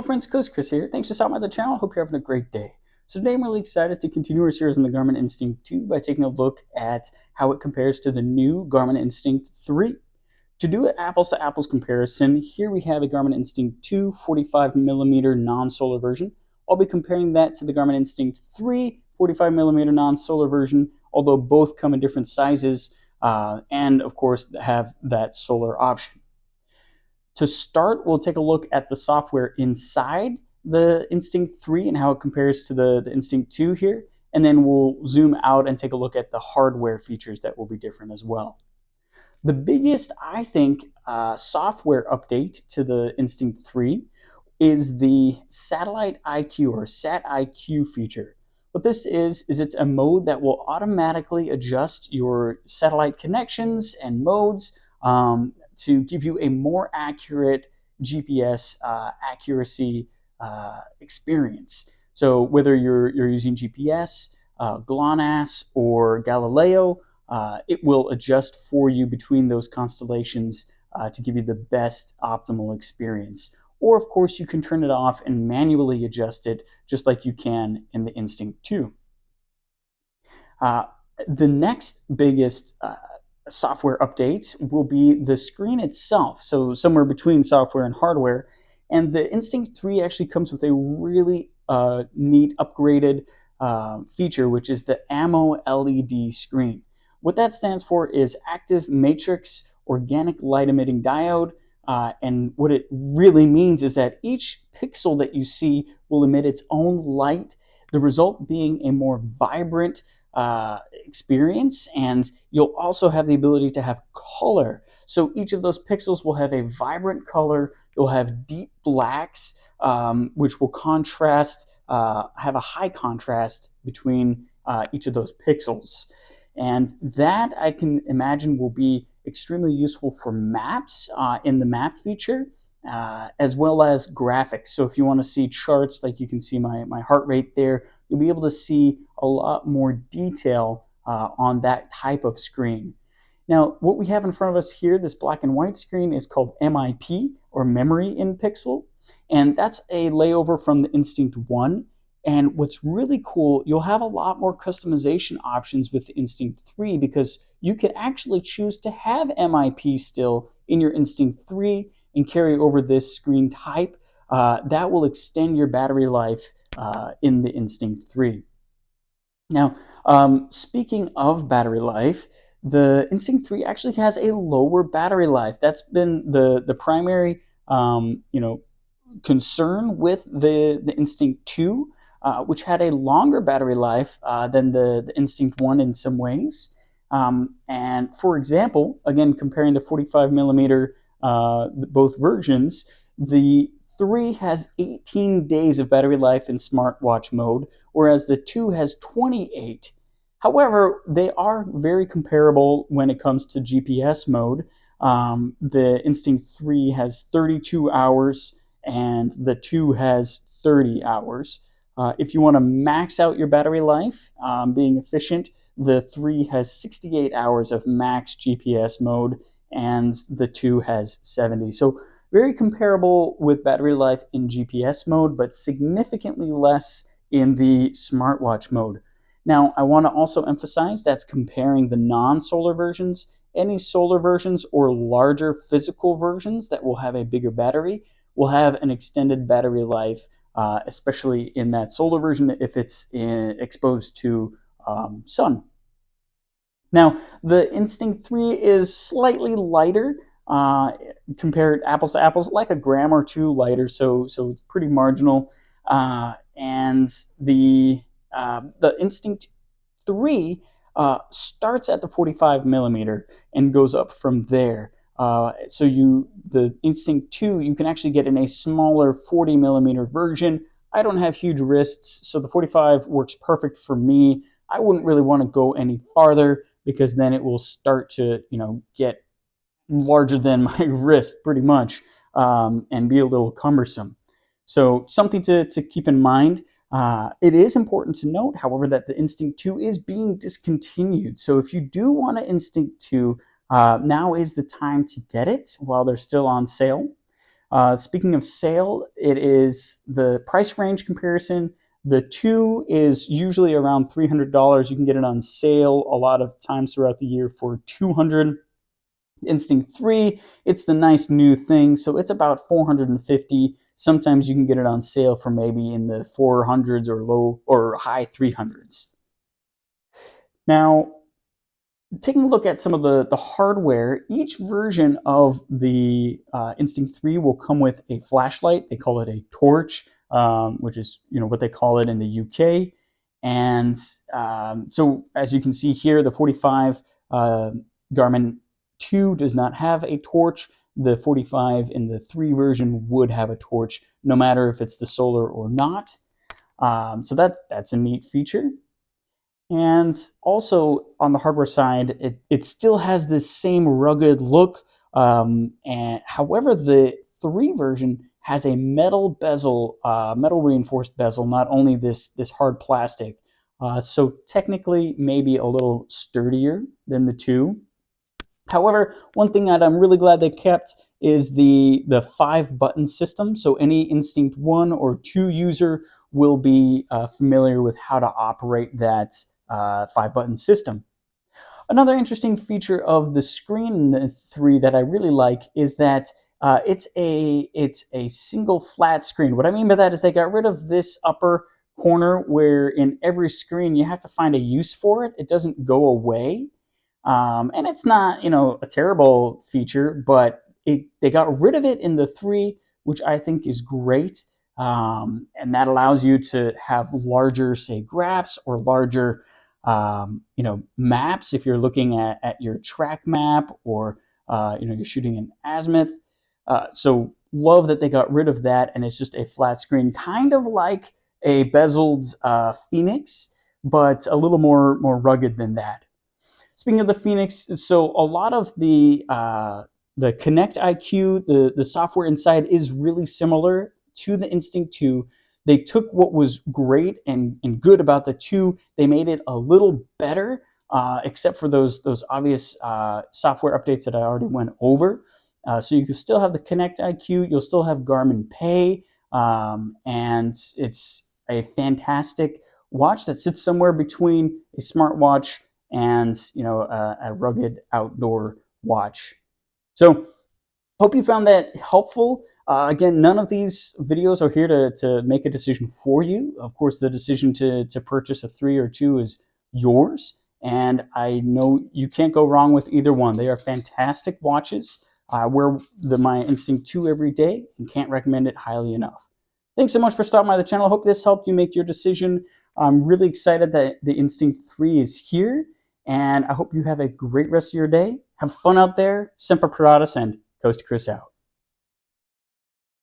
Hello friends, Coach Chris here. Thanks for stopping by the channel. Hope you're having a great day. So today I'm really excited to continue our series on the Garmin Instinct 2 by taking a look at how it compares to the new Garmin Instinct 3. To do an apples to apples comparison, here we have a Garmin Instinct 2 45mm non-solar version. I'll be comparing that to the Garmin Instinct 3 45mm non-solar version, although both come in different sizes and of course have that solar option. To start, we'll take a look at the software inside the Instinct 3 and how it compares to the Instinct 2 here, and then we'll zoom out and take a look at the hardware features that will be different as well. The biggest, I think, software update to the Instinct 3 is the Satellite IQ or Sat IQ feature. What this is it's a mode that will automatically adjust your satellite connections and modes to give you a more accurate GPS accuracy experience. So whether you're using GPS, GLONASS, or Galileo, it will adjust for you between those constellations to give you the best optimal experience. Or of course you can turn it off and manually adjust it just like you can in the Instinct 2. The next biggest software updates will be the screen itself, so somewhere between software and hardware. And the Instinct 3 actually comes with a really neat upgraded feature, which is the AMO LED screen. What that stands for is active matrix organic light emitting diode, and what it really means is that each pixel that you see will emit its own light, the result being a more vibrant experience, and you'll also have the ability to have color. So each of those pixels will have a vibrant color. You'll have deep blacks, which will contrast, have a high contrast between each of those pixels. And that, I can imagine, will be extremely useful for maps in the map feature, as well as graphics. So if you want to see charts, like you can see my heart rate there, you'll be able to see a lot more detail on that type of screen. Now, what we have in front of us here, this black and white screen, is called MIP, or Memory in Pixel, and that's a layover from the Instinct 1. And what's really cool, you'll have a lot more customization options with the Instinct 3 because you can actually choose to have MIP still in your Instinct 3 and carry over this screen type. That will extend your battery life in the Instinct 3. Now, speaking of battery life, the Instinct 3 actually has a lower battery life. That's been the primary concern with the Instinct 2, which had a longer battery life than the Instinct 1 in some ways. And for example, again, comparing the 45mm, both versions, the 3 has 18 days of battery life in smartwatch mode, whereas the 2 has 28. However, they are very comparable when it comes to GPS mode. The Instinct 3 has 32 hours and the 2 has 30 hours. If you want to max out your battery life, being efficient, the 3 has 68 hours of max GPS mode and the 2 has 70. So very comparable with battery life in GPS mode, but significantly less in the smartwatch mode. Now, I want to also emphasize that's comparing the non-solar versions. Any solar versions or larger physical versions that will have a bigger battery will have an extended battery life, especially in that solar version if it's exposed to sun. Now, the Instinct 3 is slightly lighter, compared apples to apples, like a gram or two lighter, so it's pretty marginal. And the Instinct 3 starts at the 45mm and goes up from there. So the Instinct 2, you can actually get in a smaller 40mm version. I don't have huge wrists, so the 45 works perfect for me. I wouldn't really want to go any farther because then it will start to, get larger than my wrist pretty much, and be a little cumbersome. So something to keep in mind. It is important to note, however, that the Instinct 2 is being discontinued. So if you do want an Instinct 2, now is the time to get it while they're still on sale. Speaking of sale, it is the price range comparison. The 2 is usually around $300. You can get it on sale a lot of times throughout the year for $200. Instinct 3, it's the nice new thing, so it's about $450. Sometimes you can get it on sale for maybe in the 400s or low or high 300s. Now, taking a look at some of the hardware, each version of the Instinct 3 will come with a flashlight. They call it a torch, which is what they call it in the UK. And so as you can see here, the 45 Garmin 2 does not have a torch. The 45 in the 3 version would have a torch, no matter if it's the solar or not. So that's a neat feature. And also on the hardware side, it still has this same rugged look. And however, the 3 version has a metal bezel, metal reinforced bezel, not only this hard plastic. So technically, maybe a little sturdier than the 2. However, one thing that I'm really glad they kept is the 5-button system. So any Instinct 1 or 2 user will be familiar with how to operate that 5-button system. Another interesting feature of the screen in the 3 that I really like is that it's a single flat screen. What I mean by that is they got rid of this upper corner where in every screen you have to find a use for it. It doesn't go away. And it's not, a terrible feature, but they got rid of it in the 3, which I think is great. And that allows you to have larger, say, graphs or larger, maps if you're looking at your track map or, you're shooting in azimuth. So love that they got rid of that, and it's just a flat screen, kind of like a bezeled Phoenix, but a little more rugged than that. Speaking of the Phoenix, so a lot of the Connect IQ, the software inside is really similar to the Instinct 2. They took what was great and good about the 2, they made it a little better, except for those obvious software updates that I already went over. So you can still have the Connect IQ, you'll still have Garmin Pay, and it's a fantastic watch that sits somewhere between a smartwatch and a rugged outdoor watch. So hope you found that helpful. Again, none of these videos are here to make a decision for you. Of course, the decision to purchase a 3 or 2 is yours, and I know you can't go wrong with either one. They are fantastic watches. I wear my Instinct 2 every day and can't recommend it highly enough. Thanks so much for stopping by the channel. I hope this helped you make your decision. I'm really excited that the Instinct 3 is here, and I hope you have a great rest of your day. Have fun out there. Semper Paratus, and Coast to Chris out.